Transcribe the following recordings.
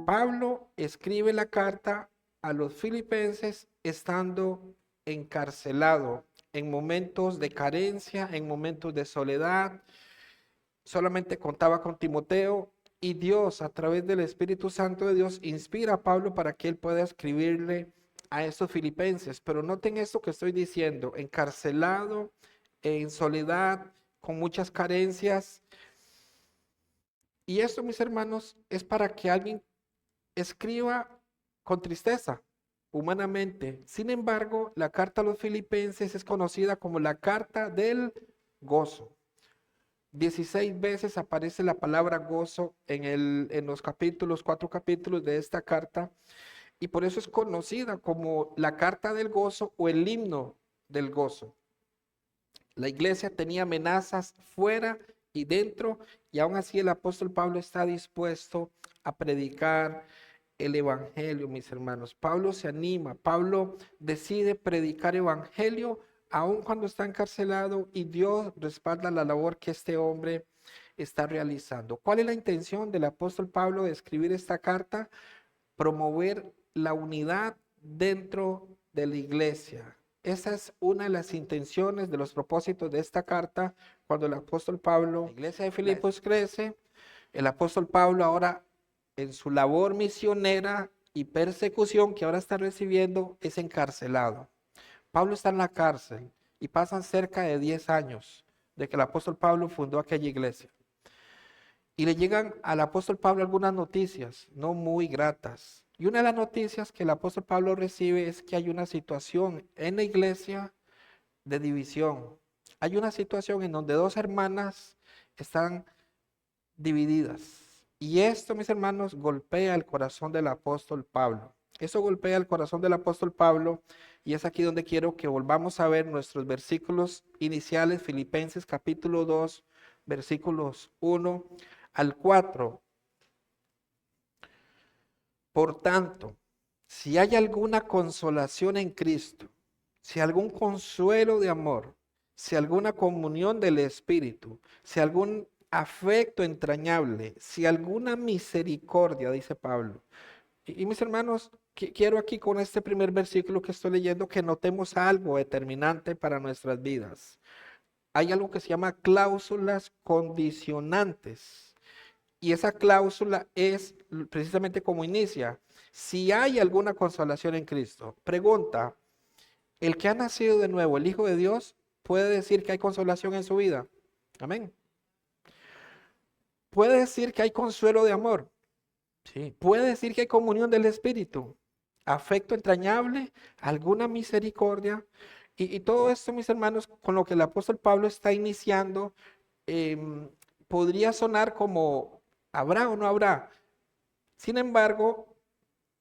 Pablo escribe la carta a los filipenses estando encarcelado en momentos de carencia, en momentos de soledad. Solamente contaba con Timoteo y Dios, a través del Espíritu Santo de Dios, inspira a Pablo para que él pueda escribirle a estos filipenses. Pero noten esto que estoy diciendo: encarcelado, en soledad, con muchas carencias. Y esto, mis hermanos, es para que alguien escriba con tristeza, humanamente. Sin embargo, la carta a los filipenses es conocida como la carta del gozo. 16 veces aparece la palabra gozo en los capítulos, 4 capítulos de esta carta, y por eso es conocida como la carta del gozo o el himno del gozo. La iglesia tenía amenazas fuera y dentro, y aún así el apóstol Pablo está dispuesto a predicar el evangelio, mis hermanos. Pablo se anima, Pablo decide predicar evangelio aun cuando está encarcelado, y Dios respalda la labor que este hombre está realizando. ¿Cuál es la intención del apóstol Pablo de escribir esta carta? Promover la unidad dentro de la iglesia. Esa es una de las intenciones, de los propósitos de esta carta. Cuando el apóstol Pablo, la iglesia de Filipos crece, el apóstol Pablo ahora, en su labor misionera y persecución que ahora está recibiendo, es encarcelado. Pablo está en la cárcel y pasan cerca de 10 años de que el apóstol Pablo fundó aquella iglesia. Y le llegan al apóstol Pablo algunas noticias no muy gratas. Y una de las noticias que el apóstol Pablo recibe es que hay una situación en la iglesia de división. Hay una situación en donde dos hermanas están divididas. Y esto, mis hermanos, golpea el corazón del apóstol Pablo. Eso golpea el corazón del apóstol Pablo, y es aquí donde quiero que volvamos a ver nuestros versículos iniciales, Filipenses capítulo 2, versículos 1 al 4. Por tanto, si hay alguna consolación en Cristo, si algún consuelo de amor, si alguna comunión del Espíritu, si algún afecto entrañable, si alguna misericordia, dice Pablo. Y mis hermanos, quiero aquí con este primer versículo que estoy leyendo que notemos algo determinante para nuestras vidas. Hay algo que se llama cláusulas condicionantes. Y esa cláusula es precisamente como inicia: si hay alguna consolación en Cristo. Pregunta: ¿el que ha nacido de nuevo, el Hijo de Dios, puede decir que hay consolación en su vida? Amén. ¿Puede decir que hay consuelo de amor? Sí. ¿Puede decir que hay comunión del Espíritu? ¿Afecto entrañable? ¿Alguna misericordia? Y todo esto, mis hermanos, con lo que el apóstol Pablo está iniciando, em, podría sonar como: ¿habrá o no habrá? Sin embargo,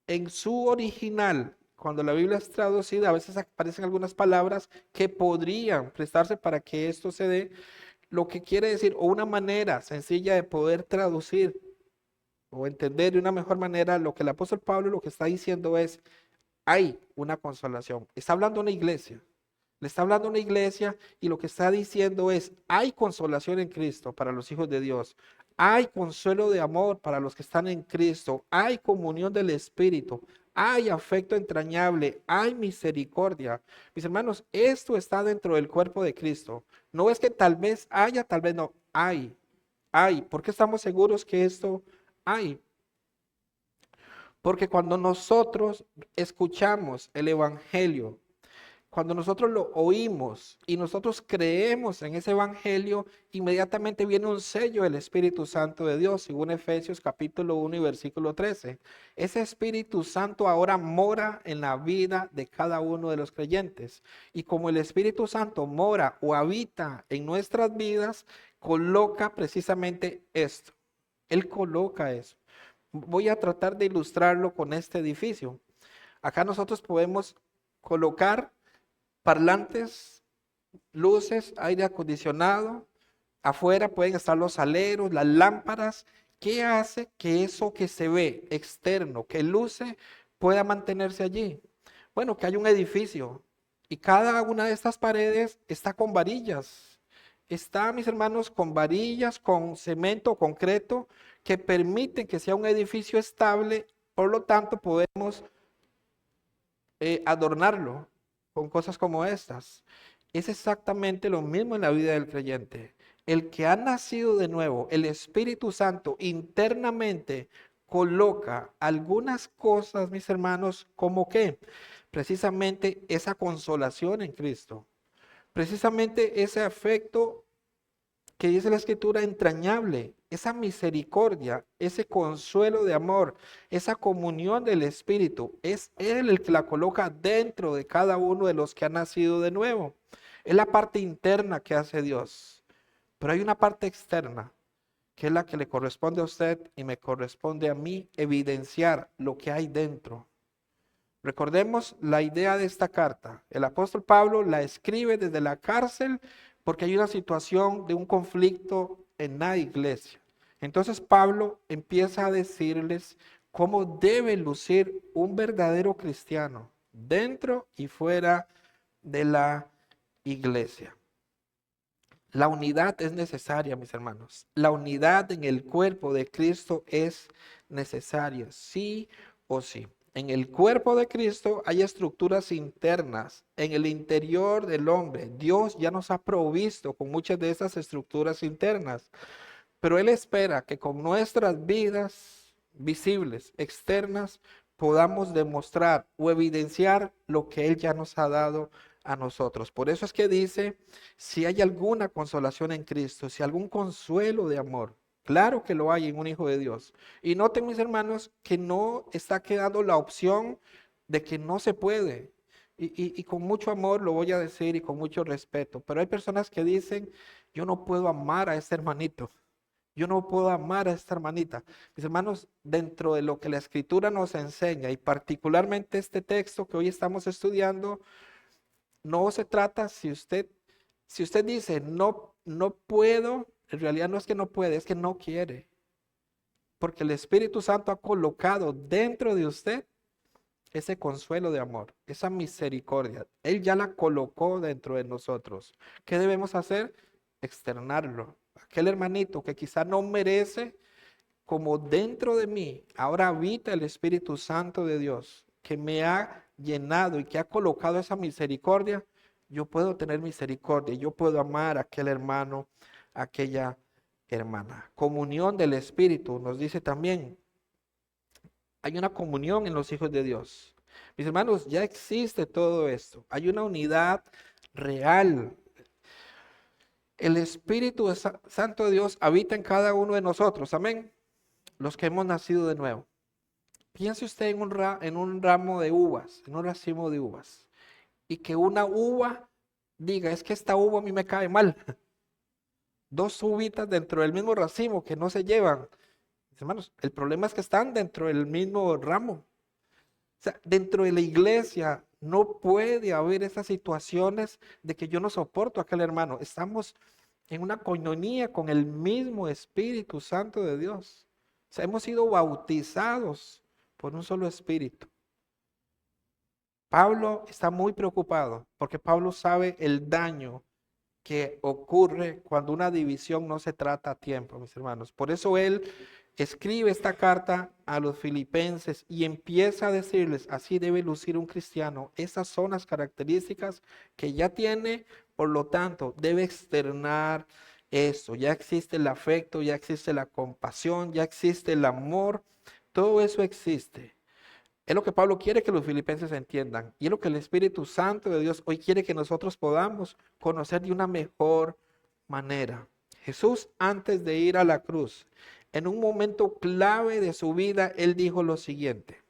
en su original, cuando la Biblia es traducida, a veces aparecen algunas palabras que podrían prestarse para que esto se dé, lo que quiere decir, o una manera sencilla de poder traducir o entender de una mejor manera lo que el apóstol Pablo lo que está diciendo es: hay una consolación. Está hablando a una iglesia. Le está hablando a una iglesia, y lo que está diciendo es: hay consolación en Cristo para los hijos de Dios. Hay consuelo de amor para los que están en Cristo. Hay comunión del Espíritu. Hay afecto entrañable. Hay misericordia. Mis hermanos, esto está dentro del cuerpo de Cristo. No es que tal vez haya, tal vez no. Hay. Hay. ¿Por qué estamos seguros que esto hay? Porque cuando nosotros escuchamos el Evangelio, cuando nosotros lo oímos y nosotros creemos en ese evangelio, inmediatamente viene un sello del Espíritu Santo de Dios, según Efesios capítulo 1 y versículo 13. Ese Espíritu Santo ahora mora en la vida de cada uno de los creyentes. Y como el Espíritu Santo mora o habita en nuestras vidas, coloca precisamente esto. Él coloca eso. Voy a tratar de ilustrarlo con este edificio. Acá nosotros podemos colocar parlantes, luces, aire acondicionado. Afuera pueden estar los aleros, las lámparas. ¿Qué hace que eso que se ve externo, que luce, pueda mantenerse allí? Bueno, que hay un edificio. Y cada una de estas paredes está con varillas. Está, mis hermanos, con varillas, con cemento, concreto, que permiten que sea un edificio estable. Por lo tanto, podemos adornarlo con cosas como estas. Es exactamente lo mismo en la vida del creyente. El que ha nacido de nuevo, el Espíritu Santo internamente coloca algunas cosas, mis hermanos, como que precisamente esa consolación en Cristo, precisamente ese afecto que dice la Escritura entrañable, esa misericordia, ese consuelo de amor, esa comunión del Espíritu, es Él el que la coloca dentro de cada uno de los que han nacido de nuevo. Es la parte interna que hace Dios, pero hay una parte externa, que es la que le corresponde a usted y me corresponde a mí evidenciar lo que hay dentro. Recordemos la idea de esta carta. El apóstol Pablo la escribe desde la cárcel porque hay una situación de un conflicto en la iglesia. Entonces Pablo empieza a decirles cómo debe lucir un verdadero cristiano dentro y fuera de la iglesia. La unidad es necesaria, mis hermanos. La unidad en el cuerpo de Cristo es necesaria, sí o sí. En el cuerpo de Cristo hay estructuras internas. En el interior del hombre, Dios ya nos ha provisto con muchas de esas estructuras internas. Pero Él espera que con nuestras vidas visibles, externas, podamos demostrar o evidenciar lo que Él ya nos ha dado a nosotros. Por eso es que dice, si hay alguna consolación en Cristo, si algún consuelo de amor, claro que lo hay en un hijo de Dios. Y noten, mis hermanos, que no está quedando la opción de que no se puede. Y con mucho amor lo voy a decir y con mucho respeto, pero hay personas que dicen, yo no puedo amar a este hermanito. Yo no puedo amar a esta hermanita. Mis hermanos, dentro de lo que la escritura nos enseña y particularmente este texto que hoy estamos estudiando, no se trata si usted dice no, no puedo, en realidad no es que no puede, es que no quiere. Porque el Espíritu Santo ha colocado dentro de usted ese consuelo de amor, esa misericordia. Él ya la colocó dentro de nosotros. ¿Qué debemos hacer? Externarlo. Aquel hermanito que quizá no merece, como dentro de mí ahora habita el Espíritu Santo de Dios, que me ha llenado y que ha colocado esa misericordia, yo puedo tener misericordia, yo puedo amar a aquel hermano, a aquella hermana. Comunión del Espíritu, nos dice también, hay una comunión en los hijos de Dios. Mis hermanos, ya existe todo esto. Hay una unidad real. El Espíritu Santo de Dios habita en cada uno de nosotros. Amén. Los que hemos nacido de nuevo. Piense usted en un ramo de uvas, en un racimo de uvas. Y que una uva diga, es que esta uva a mí me cae mal. Dos uvitas dentro del mismo racimo que no se llevan. Mis hermanos, el problema es que están dentro del mismo ramo. O sea, dentro de la iglesia no puede haber esas situaciones de que yo no soporto a aquel hermano. Estamos en una coinonía con el mismo Espíritu Santo de Dios. O sea, hemos sido bautizados por un solo espíritu. Pablo está muy preocupado porque Pablo sabe el daño que ocurre cuando una división no se trata a tiempo, mis hermanos. Por eso él escribe esta carta a los filipenses y empieza a decirles, así debe lucir un cristiano. Esas son las características que ya tiene, por lo tanto, debe externar eso. Ya existe el afecto, ya existe la compasión, ya existe el amor. Todo eso existe. Es lo que Pablo quiere que los filipenses entiendan. Y es lo que el Espíritu Santo de Dios hoy quiere que nosotros podamos conocer de una mejor manera. Jesús, antes de ir a la cruz, en un momento clave de su vida, él dijo lo siguiente.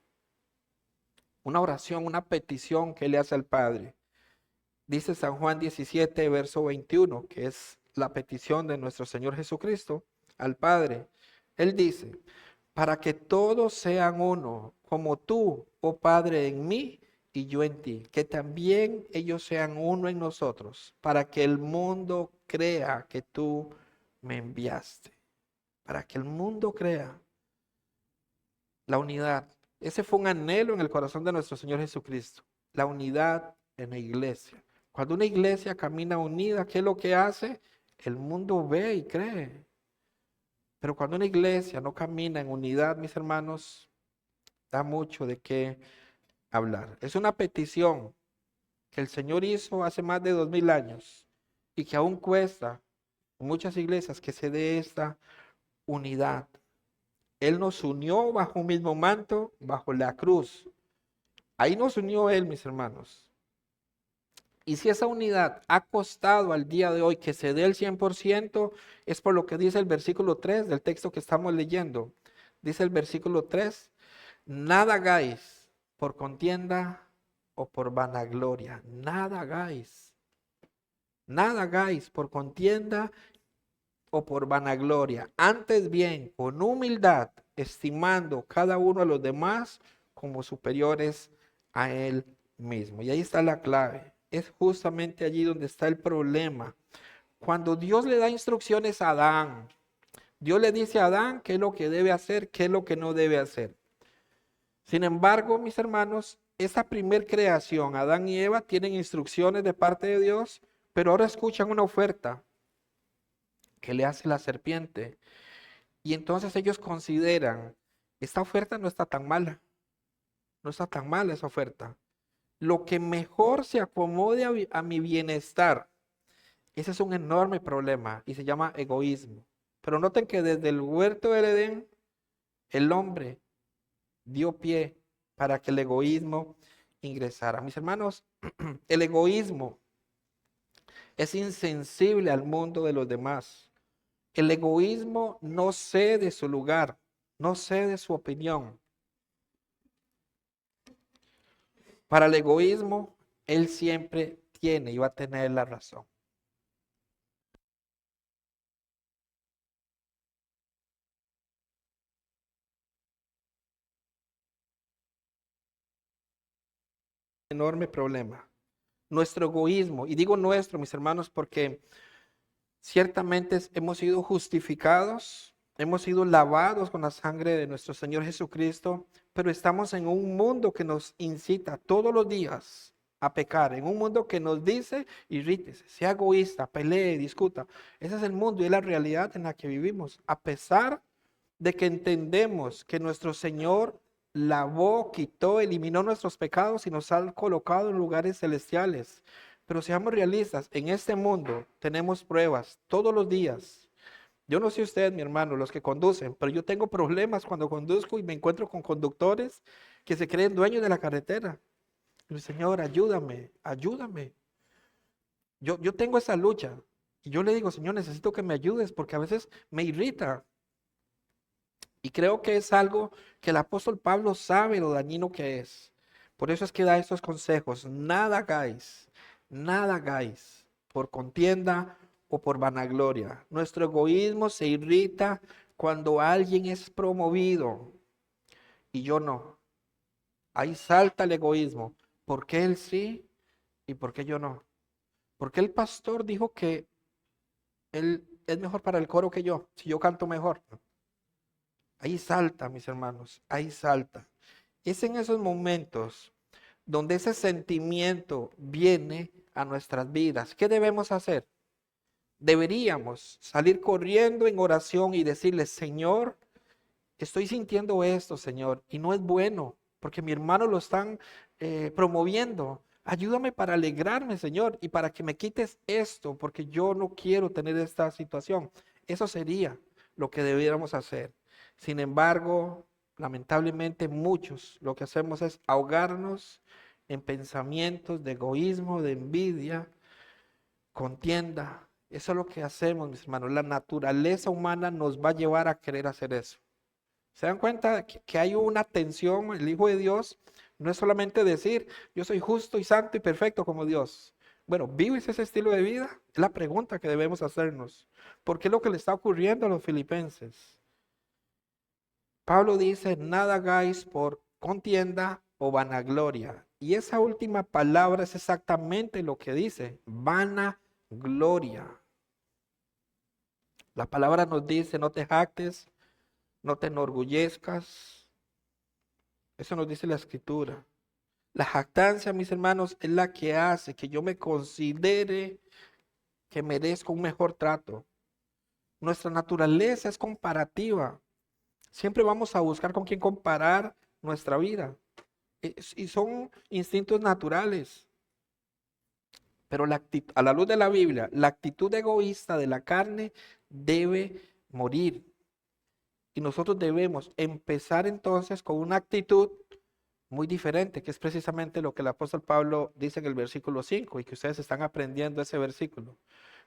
Una oración, una petición que él le hace al Padre. Dice San Juan 17, verso 21, que es la petición de nuestro Señor Jesucristo al Padre. Él dice, para que todos sean uno, como tú, oh Padre, en mí y yo en ti, que también ellos sean uno en nosotros, para que el mundo crea que tú me enviaste, para que el mundo crea la unidad. Ese fue un anhelo en el corazón de nuestro Señor Jesucristo, la unidad en la iglesia. Cuando una iglesia camina unida, ¿qué es lo que hace? El mundo ve y cree. Pero cuando una iglesia no camina en unidad, mis hermanos, da mucho de qué hablar. Es una petición que el Señor hizo hace más de 2000 años y que aún cuesta en muchas iglesias que se dé esta unidad. Él nos unió bajo un mismo manto, bajo la cruz. Ahí nos unió Él, mis hermanos. Y si esa unidad ha costado al día de hoy que se dé el 100%, es por lo que dice el versículo 3 del texto que estamos leyendo. Dice el versículo 3, nada hagáis por contienda o por vanagloria. Nada hagáis. Nada hagáis por contienda o por vanagloria. Antes bien, con humildad, estimando cada uno a los demás como superiores a él mismo. Y ahí está la clave. Es justamente allí donde está el problema. Cuando Dios le da instrucciones a Adán, Dios le dice a Adán qué es lo que debe hacer, qué es lo que no debe hacer. Sin embargo, mis hermanos, esa primer creación, Adán y Eva tienen instrucciones de parte de Dios, pero ahora escuchan una oferta que le hace la serpiente. Y entonces ellos consideran, esta oferta no está tan mala, no está tan mala esa oferta. Lo que mejor se acomode a mi bienestar, ese es un enorme problema y se llama egoísmo. Pero noten que desde el huerto del Edén, el hombre dio pie para que el egoísmo ingresara. Mis hermanos, el egoísmo es insensible al mundo de los demás. El egoísmo no cede su lugar, no cede su opinión. Para el egoísmo, él siempre tiene y va a tener la razón. Enorme problema. Nuestro egoísmo, y digo nuestro, mis hermanos, porque ciertamente hemos sido justificados, hemos sido lavados con la sangre de nuestro Señor Jesucristo, pero estamos en un mundo que nos incita todos los días a pecar, en un mundo que nos dice, irrítese, sea egoísta, pelee, discuta. Ese es el mundo y es la realidad en la que vivimos, a pesar de que entendemos que nuestro Señor lavó, quitó, eliminó nuestros pecados y nos ha colocado en lugares celestiales. Pero seamos realistas, en este mundo tenemos pruebas todos los días. Yo no sé usted, mi hermano, los que conducen, pero yo tengo problemas cuando conduzco y me encuentro con conductores que se creen dueños de la carretera. Y el Señor, ayúdame, ayúdame. Yo tengo esa lucha. Y yo le digo, Señor, necesito que me ayudes porque a veces me irrita. Y creo que es algo que el apóstol Pablo sabe lo dañino que es. Por eso es que da estos consejos. Nada hagáis por contienda o por vanagloria. Nuestro egoísmo se irrita cuando alguien es promovido y yo no. Ahí salta el egoísmo. ¿Por qué él sí y por qué yo no? ¿Por qué el pastor dijo que él es mejor para el coro que yo, si yo canto mejor? Ahí salta, mis hermanos, ahí salta. Es en esos momentos donde ese sentimiento viene a nuestras vidas. ¿Qué debemos hacer? Deberíamos salir corriendo en oración y decirle, Señor, estoy sintiendo esto, Señor, y no es bueno, porque mi hermano lo están promoviendo. Ayúdame para alegrarme, Señor, y para que me quites esto, porque yo no quiero tener esta situación. Eso sería lo que debiéramos hacer. Sin embargo, lamentablemente muchos lo que hacemos es ahogarnos en pensamientos de egoísmo, de envidia, contienda. Eso es lo que hacemos, mis hermanos. La naturaleza humana nos va a llevar a querer hacer eso. ¿Se dan cuenta que hay una tensión? El Hijo de Dios no es solamente decir, yo soy justo y santo y perfecto como Dios. Bueno, ¿vives ese estilo de vida? Es la pregunta que debemos hacernos. ¿Por qué es lo que le está ocurriendo a los filipenses? Pablo dice, nada hagáis por contienda o vanagloria. Y esa última palabra es exactamente lo que dice, vanagloria. La palabra nos dice, no te jactes, no te enorgullezcas. Eso nos dice la escritura. La jactancia, mis hermanos, es la que hace que yo me considere que merezco un mejor trato. Nuestra naturaleza es comparativa. Siempre vamos a buscar con quién comparar nuestra vida. Y son instintos naturales. Pero a la luz de la Biblia, la actitud egoísta de la carne debe morir. Y nosotros debemos empezar entonces con una actitud muy diferente, que es precisamente lo que el apóstol Pablo dice en el versículo 5 y que ustedes están aprendiendo ese versículo.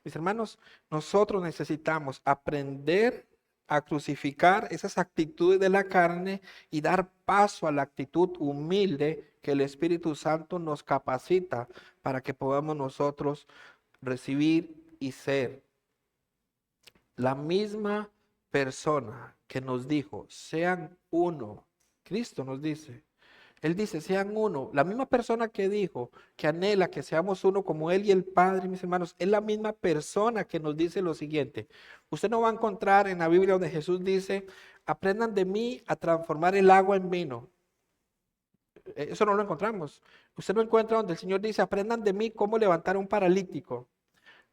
Mis hermanos, nosotros necesitamos aprender a crucificar esas actitudes de la carne y dar paso a la actitud humilde que el Espíritu Santo nos capacita para que podamos nosotros recibir y ser la misma persona que nos dijo, sean uno. Cristo nos dice. Él dice, sean uno. La misma persona que dijo que anhela que seamos uno como Él y el Padre, mis hermanos, es la misma persona que nos dice lo siguiente. Usted no va a encontrar en la Biblia donde Jesús dice, aprendan de mí a transformar el agua en vino. Eso no lo encontramos. Usted no encuentra donde el Señor dice, aprendan de mí cómo levantar a un paralítico.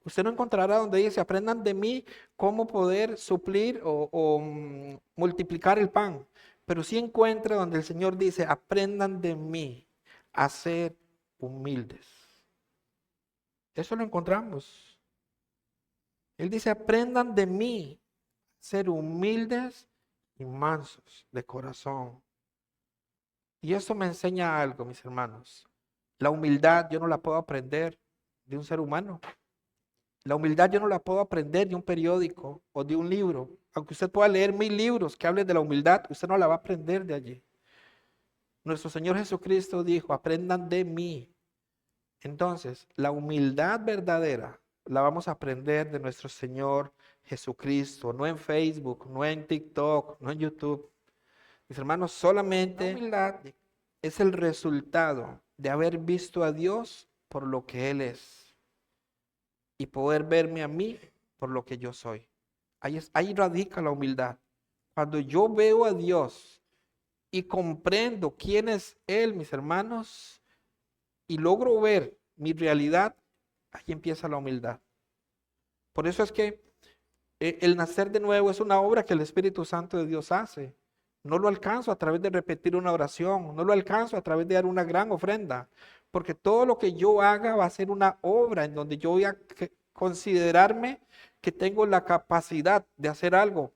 Usted no encontrará donde dice, aprendan de mí cómo poder suplir o multiplicar el pan. Pero sí encuentra donde el Señor dice, aprendan de mí a ser humildes. Eso lo encontramos. Él dice, aprendan de mí a ser humildes y mansos de corazón. Y eso me enseña algo, mis hermanos. La humildad yo no la puedo aprender de un ser humano. La humildad yo no la puedo aprender de un periódico o de un libro. Aunque usted pueda leer 1000 libros que hablen de la humildad, usted no la va a aprender de allí. Nuestro Señor Jesucristo dijo, aprendan de mí. Entonces, la humildad verdadera la vamos a aprender de nuestro Señor Jesucristo, no en Facebook, no en TikTok, no en YouTube. Mis hermanos, solamente la humildad es el resultado de haber visto a Dios por lo que Él es y poder verme a mí por lo que yo soy. Ahí radica la humildad. Cuando yo veo a Dios y comprendo quién es Él, mis hermanos, y logro ver mi realidad, ahí empieza la humildad. Por eso es que el nacer de nuevo es una obra que el Espíritu Santo de Dios hace. No lo alcanzo a través de repetir una oración, no lo alcanzo a través de dar una gran ofrenda, porque todo lo que yo haga va a ser una obra en donde yo voy a considerarme que tengo la capacidad de hacer algo.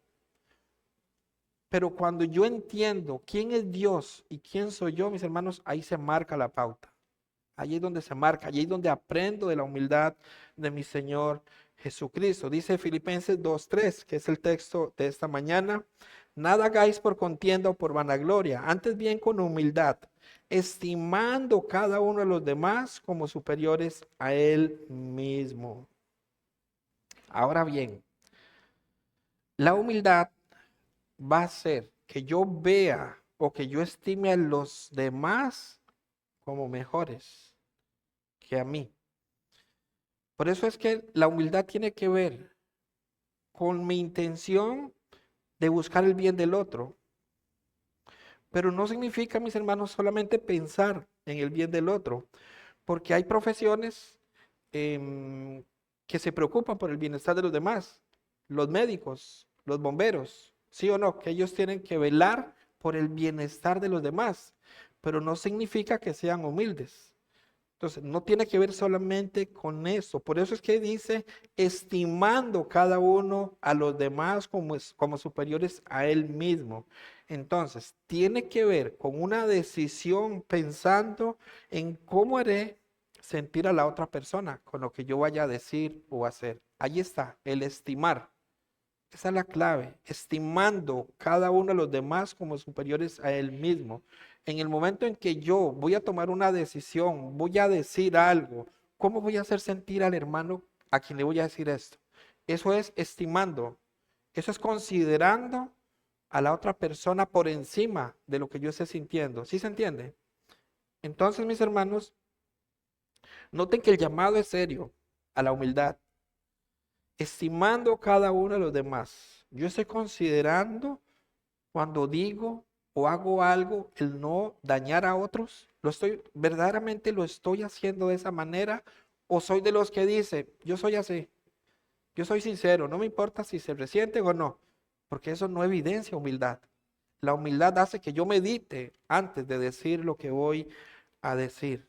Pero cuando yo entiendo quién es Dios y quién soy yo, mis hermanos, ahí se marca la pauta. Ahí es donde se marca, ahí es donde aprendo de la humildad de mi Señor Jesucristo. Dice Filipenses 2:3, que es el texto de esta mañana. Nada hagáis por contienda o por vanagloria, antes bien con humildad, estimando cada uno de los demás como superiores a él mismo. Ahora bien, la humildad va a hacer que yo vea o que yo estime a los demás como mejores que a mí. Por eso es que la humildad tiene que ver con mi intención de buscar el bien del otro. Pero no significa, mis hermanos, solamente pensar en el bien del otro, porque hay profesiones que se preocupan por el bienestar de los demás, los médicos, los bomberos, sí o no, que ellos tienen que velar por el bienestar de los demás, pero no significa que sean humildes. Entonces, no tiene que ver solamente con eso. Por eso es que dice, estimando cada uno a los demás como superiores a él mismo. Entonces, tiene que ver con una decisión pensando en cómo haré sentir a la otra persona con lo que yo vaya a decir o hacer. Ahí está, el estimar. Esa es la clave, estimando cada uno de los demás como superiores a él mismo. En el momento en que yo voy a tomar una decisión, voy a decir algo, ¿cómo voy a hacer sentir al hermano a quien le voy a decir esto? Eso es estimando, eso es considerando a la otra persona por encima de lo que yo esté sintiendo. ¿Sí se entiende? Entonces, mis hermanos, noten que el llamado es serio a la humildad, estimando cada uno de los demás. Yo estoy considerando cuando digo o hago algo, el no dañar a otros? ¿Verdaderamente lo estoy haciendo de esa manera? ¿O soy de los que dice, yo soy así, yo soy sincero, no me importa si se resienten o no? Porque eso no evidencia humildad. La humildad hace que yo medite antes de decir lo que voy a decir.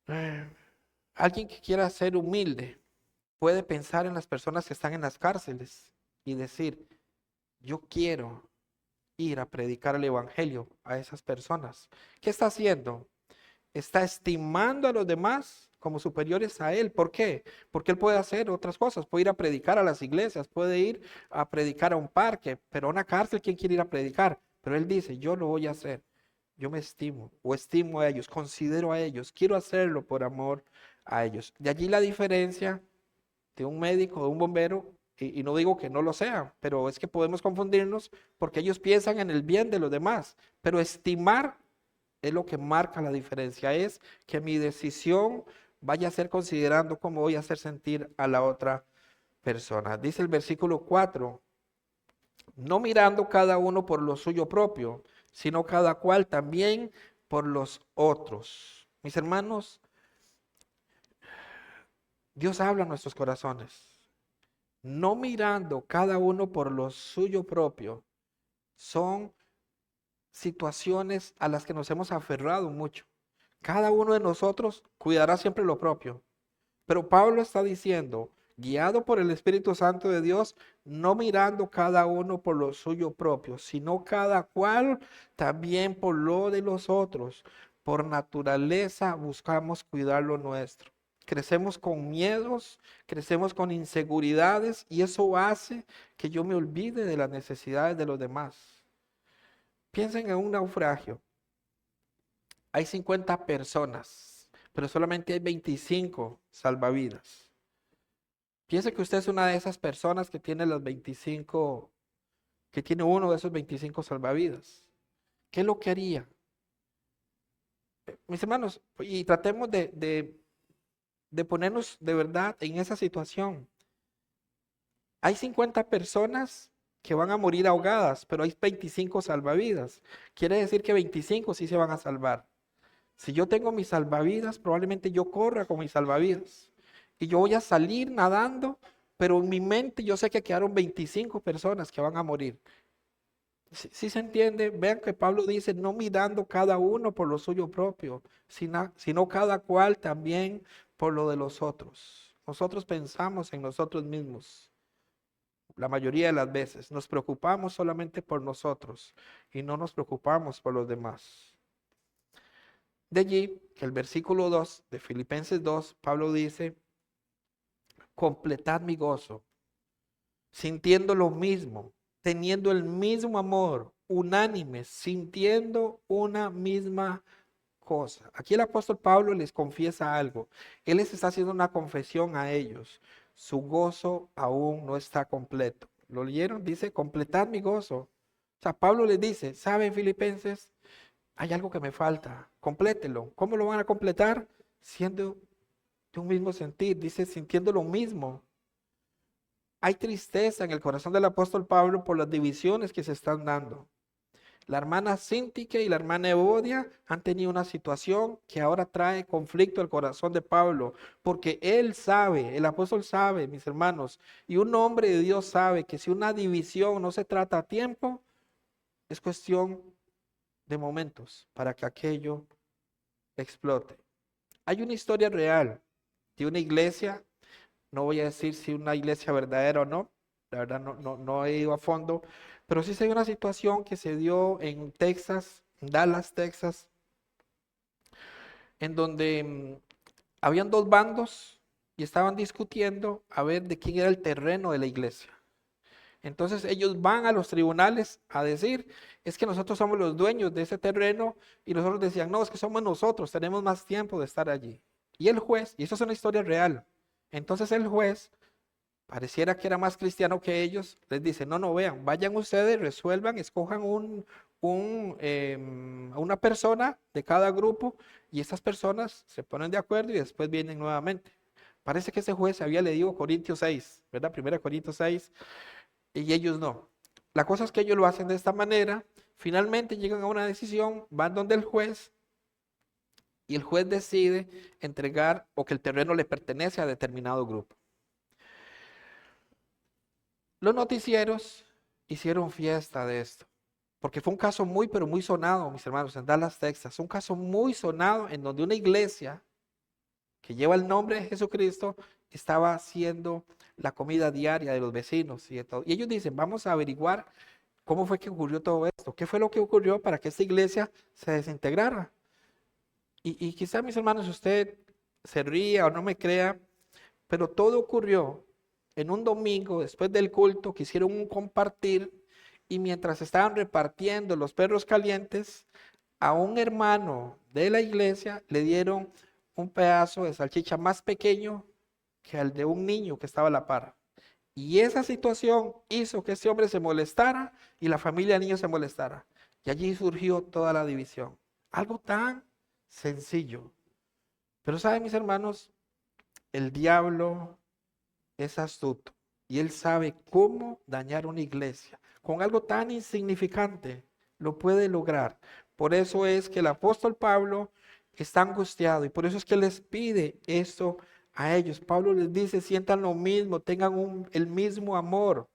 Eh, Alguien que quiera ser humilde puede pensar en las personas que están en las cárceles y decir, yo quiero ir a predicar el evangelio a esas personas. ¿Qué está haciendo? Está estimando a los demás como superiores a él. ¿Por qué? Porque él puede hacer otras cosas, puede ir a predicar a las iglesias, puede ir a predicar a un parque, pero a una cárcel, ¿quién quiere ir a predicar? Pero él dice, yo lo voy a hacer. Yo me estimo o estimo a ellos, considero a ellos, quiero hacerlo por amor a ellos. De allí la diferencia de un médico, de un bombero, y no digo que no lo sea, pero es que podemos confundirnos porque ellos piensan en el bien de los demás, pero estimar es lo que marca la diferencia, es que mi decisión vaya a ser considerando cómo voy a hacer sentir a la otra persona. Dice el versículo 4, no mirando cada uno por lo suyo propio, sino cada cual también por los otros. Mis hermanos, Dios habla en nuestros corazones. No mirando cada uno por lo suyo propio, son situaciones a las que nos hemos aferrado mucho. Cada uno de nosotros cuidará siempre lo propio. Pero Pablo está diciendo, guiado por el Espíritu Santo de Dios, no mirando cada uno por lo suyo propio, sino cada cual también por lo de los otros. Por naturaleza buscamos cuidar lo nuestro. Crecemos con miedos, crecemos con inseguridades y eso hace que yo me olvide de las necesidades de los demás. Piensen en un naufragio. Hay 50 personas, pero solamente hay 25 salvavidas. Piense que usted es una de esas personas que tiene los 25, que tiene uno de esos 25 salvavidas. ¿Qué es lo que haría? Mis hermanos, y tratemos de ponernos de verdad en esa situación. Hay 50 personas que van a morir ahogadas, pero hay 25 salvavidas. Quiere decir que 25 sí se van a salvar. Si yo tengo mis salvavidas, probablemente yo corra con mis salvavidas. Y yo voy a salir nadando, pero en mi mente yo sé que quedaron 25 personas que van a morir. Si se entiende, vean que Pablo dice, no mirando cada uno por lo suyo propio, sino cada cual también por lo de los otros. Nosotros pensamos en nosotros mismos. La mayoría de las veces nos preocupamos solamente por nosotros y no nos preocupamos por los demás. De allí que el versículo 2 de Filipenses 2, Pablo dice, completad mi gozo, sintiendo lo mismo, teniendo el mismo amor, unánimes, sintiendo una misma cosa. Aquí el apóstol Pablo les confiesa algo. Él les está haciendo una confesión a ellos. Su gozo aún no está completo. ¿Lo leyeron? Dice, completad mi gozo. O sea, Pablo les dice, ¿saben, Filipenses? Hay algo que me falta, complételo. ¿Cómo lo van a completar? Siendo de un mismo sentir, dice, sintiendo lo mismo. Hay tristeza en el corazón del apóstol Pablo por las divisiones que se están dando. La hermana Síntique y la hermana Evodia han tenido una situación que ahora trae conflicto al corazón de Pablo, porque él sabe, el apóstol sabe, mis hermanos, y un hombre de Dios sabe que si una división no se trata a tiempo, es cuestión de momentos para que aquello explote. Hay una historia real de una iglesia, no voy a decir si una iglesia verdadera o no, la verdad no he ido a fondo, pero sí sé de una situación que se dio en Texas, Dallas, Texas, en donde habían dos bandos y estaban discutiendo a ver de quién era el terreno de la iglesia. Entonces ellos van a los tribunales a decir, es que nosotros somos los dueños de ese terreno y los otros decían, no, es que somos nosotros, tenemos más tiempo de estar allí. Y el juez, y eso es una historia real, entonces el juez, pareciera que era más cristiano que ellos, les dice, no, vean, vayan ustedes, resuelvan, escojan a una persona de cada grupo y estas personas se ponen de acuerdo y después vienen nuevamente. Parece que ese juez había leído Corintios 6, ¿verdad? 1 Corintios 6, y ellos no. La cosa es que ellos lo hacen de esta manera. Finalmente llegan a una decisión, van donde el juez y el juez decide entregar o que el terreno le pertenece a determinado grupo. Los noticieros hicieron fiesta de esto, porque fue un caso muy, pero muy sonado, mis hermanos, en Dallas, Texas. Un caso muy sonado en donde una iglesia que lleva el nombre de Jesucristo estaba haciendo la comida diaria de los vecinos y de todo. Y ellos dicen, vamos a averiguar cómo fue que ocurrió todo esto, qué fue lo que ocurrió para que esta iglesia se desintegrara. Y quizá, mis hermanos, usted se ría o no me crea, pero todo ocurrió en un domingo después del culto, que hicieron un compartir y mientras estaban repartiendo los perros calientes, a un hermano de la iglesia le dieron un pedazo de salchicha más pequeño que al de un niño que estaba a la par. Y esa situación hizo que ese hombre se molestara y la familia del niño se molestara. Y allí surgió toda la división. Algo tan sencillo. Pero saben, mis hermanos, el diablo es astuto y él sabe cómo dañar una iglesia. Con algo tan insignificante lo puede lograr. Por eso es que el apóstol Pablo está angustiado y por eso es que les pide esto a ellos. Pablo les dice, sientan lo mismo, tengan el mismo amor.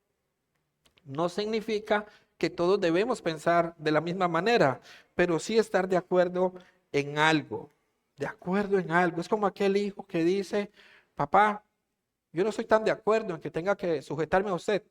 No significa que todos debemos pensar de la misma manera, pero sí estar de acuerdo en algo. De acuerdo en algo. Es como aquel hijo que dice, papá, yo no soy tan de acuerdo en que tenga que sujetarme a usted,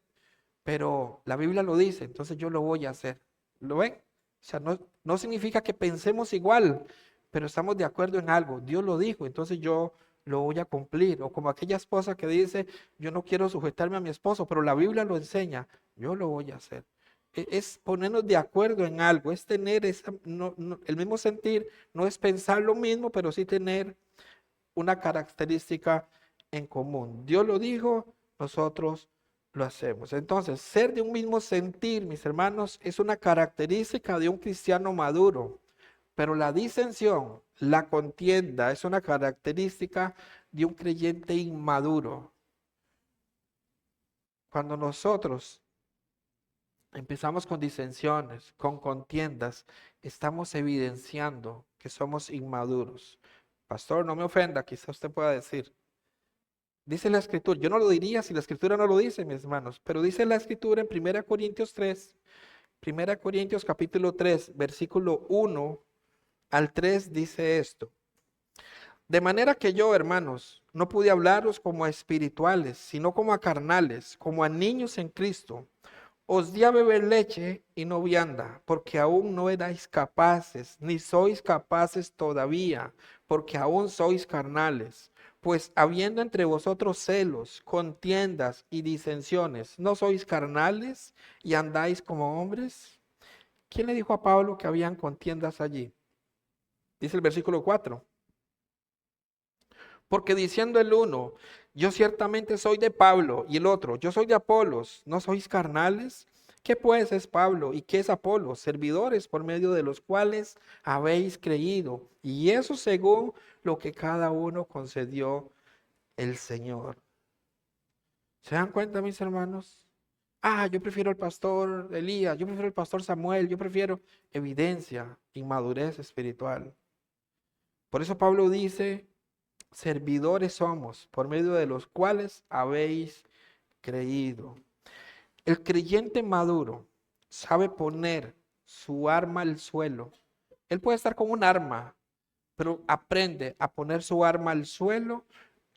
pero la Biblia lo dice, entonces yo lo voy a hacer. ¿Lo ven? O sea, no significa que pensemos igual, pero estamos de acuerdo en algo. Dios lo dijo, entonces yo lo voy a cumplir. O como aquella esposa que dice, yo no quiero sujetarme a mi esposo, pero la Biblia lo enseña, yo lo voy a hacer. Es ponernos de acuerdo en algo, es tener el mismo sentir, no es pensar lo mismo, pero sí tener una característica en común. Dios lo dijo, nosotros lo hacemos. Entonces, ser de un mismo sentir, mis hermanos, es una característica de un cristiano maduro, pero la disensión, la contienda, es una característica de un creyente inmaduro. Cuando nosotros empezamos con disensiones, con contiendas, estamos evidenciando que somos inmaduros. Pastor, no me ofenda, quizá usted pueda decir. Dice la escritura, yo no lo diría si la escritura no lo dice, mis hermanos, pero dice la escritura en 1 Corintios 3, 1 Corintios capítulo 3, versículo 1 al 3 dice esto. De manera que yo, hermanos, no pude hablaros como a espirituales, sino como a carnales, como a niños en Cristo. Os di a beber leche y no vianda, porque aún no erais capaces, ni sois capaces todavía, porque aún sois carnales. Pues habiendo entre vosotros celos, contiendas y disensiones, ¿no sois carnales y andáis como hombres? ¿Quién le dijo a Pablo que habían contiendas allí? Dice el versículo 4. Porque diciendo el uno, yo ciertamente soy de Pablo, y el otro, yo soy de Apolos, ¿no sois carnales? ¿Qué pues es Pablo y qué es Apolos? Servidores por medio de los cuales habéis creído, y eso según lo que cada uno concedió el Señor. ¿Se dan cuenta, mis hermanos? Yo prefiero al pastor Elías, yo prefiero al pastor Samuel, yo prefiero evidencia, inmadurez espiritual. Por eso Pablo dice, servidores somos, por medio de los cuales habéis creído. El creyente maduro sabe poner su arma al suelo. Él puede estar con un arma, pero aprende a poner su arma al suelo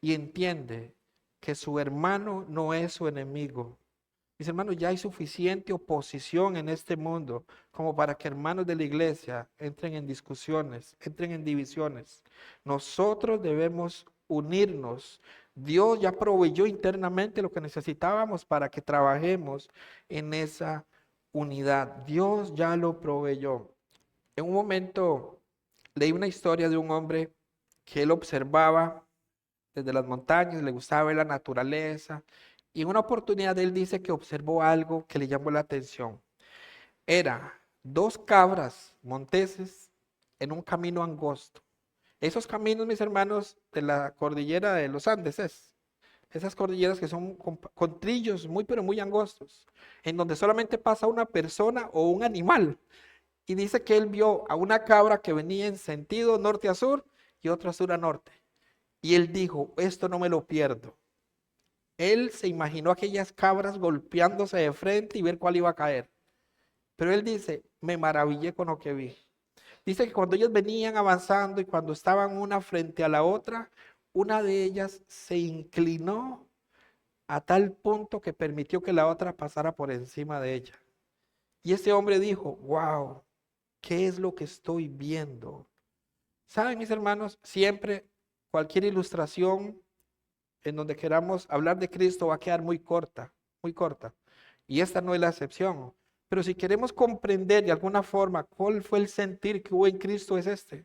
y entiende que su hermano no es su enemigo. Mis hermanos, ya hay suficiente oposición en este mundo como para que hermanos de la iglesia entren en discusiones, entren en divisiones. Nosotros debemos unirnos. Dios ya proveyó internamente lo que necesitábamos para que trabajemos en esa unidad. Dios ya lo proveyó. En un momento leí una historia de un hombre que él observaba desde las montañas, le gustaba ver la naturaleza. Y en una oportunidad él dice que observó algo que le llamó la atención. Era dos cabras monteses en un camino angosto. Esos caminos, mis hermanos, de la cordillera de los Andes es. Esas cordilleras que son con trillos muy, pero muy angostos, en donde solamente pasa una persona o un animal. Y dice que él vio a una cabra que venía en sentido norte a sur y otra sur a norte. Y él dijo, esto no me lo pierdo. Él se imaginó aquellas cabras golpeándose de frente y ver cuál iba a caer. Pero él dice, me maravillé con lo que vi. Dice que cuando ellos venían avanzando y cuando estaban una frente a la otra, una de ellas se inclinó a tal punto que permitió que la otra pasara por encima de ella. Y ese hombre dijo, wow, ¿qué es lo que estoy viendo? ¿Saben, mis hermanos? Siempre cualquier ilustración en donde queramos hablar de Cristo va a quedar muy corta, muy corta. Y esta no es la excepción. Pero si queremos comprender de alguna forma cuál fue el sentir que hubo en Cristo es este.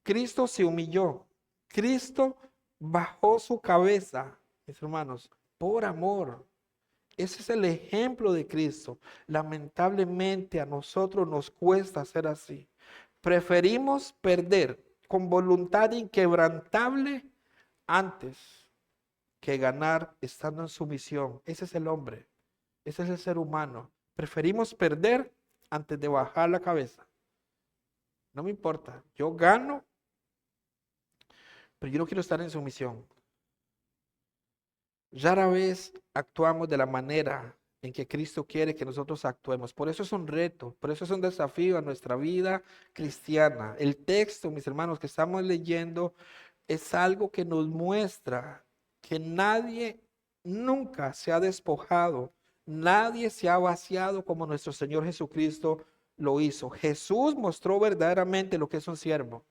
Cristo se humilló. Cristo bajó su cabeza, mis hermanos, por amor. Ese es el ejemplo de Cristo. Lamentablemente a nosotros nos cuesta ser así. Preferimos perder con voluntad inquebrantable antes que ganar estando en sumisión. Ese es el hombre. Ese es el ser humano. Preferimos perder antes de bajar la cabeza. No me importa. Yo gano, pero yo no quiero estar en sumisión. Rara vez actuamos de la manera en que Cristo quiere que nosotros actuemos. Por eso es un reto, por eso es un desafío a nuestra vida cristiana. El texto, mis hermanos, que estamos leyendo es algo que nos muestra que nadie nunca se ha despojado, nadie se ha vaciado como nuestro Señor Jesucristo lo hizo. Jesús mostró verdaderamente lo que es un siervo.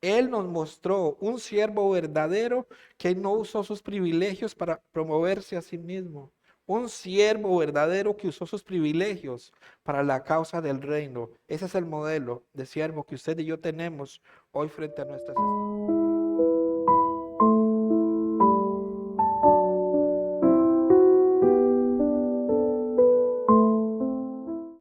Él nos mostró un siervo verdadero que no usó sus privilegios para promoverse a sí mismo. Un siervo verdadero que usó sus privilegios para la causa del reino. Ese es el modelo de siervo que usted y yo tenemos hoy frente a nuestras escrituras.